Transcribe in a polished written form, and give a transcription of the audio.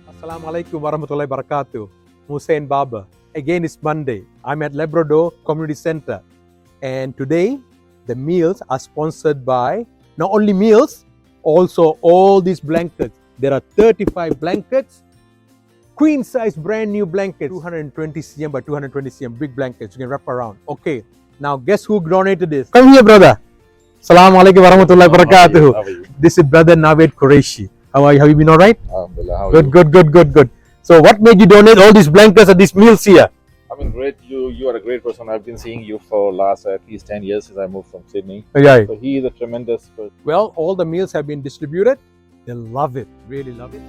Assalamu alaikum warahmatullahi wabarakatuh. Hussein Baba. Again, it's Monday. I'm at Labrador Community Center. And today, the meals are sponsored by not only meals, also all these blankets. There are 35 blankets, queen size brand new blankets, 220 cm by 220 cm, big blankets you can wrap around. Okay, now guess who donated this? Come here, brother. Assalamu alaikum warahmatullahi wabarakatuh. This is brother Naveed Qureshi. How are you? Have you been all right? Good. So what made you donate all these blankets and these meals here? I mean, great. You are a great person. I've been seeing you for last at least 10 years since I moved from Sydney. Yeah. So he is a tremendous person. Well, all the meals have been distributed. They love it, really love it.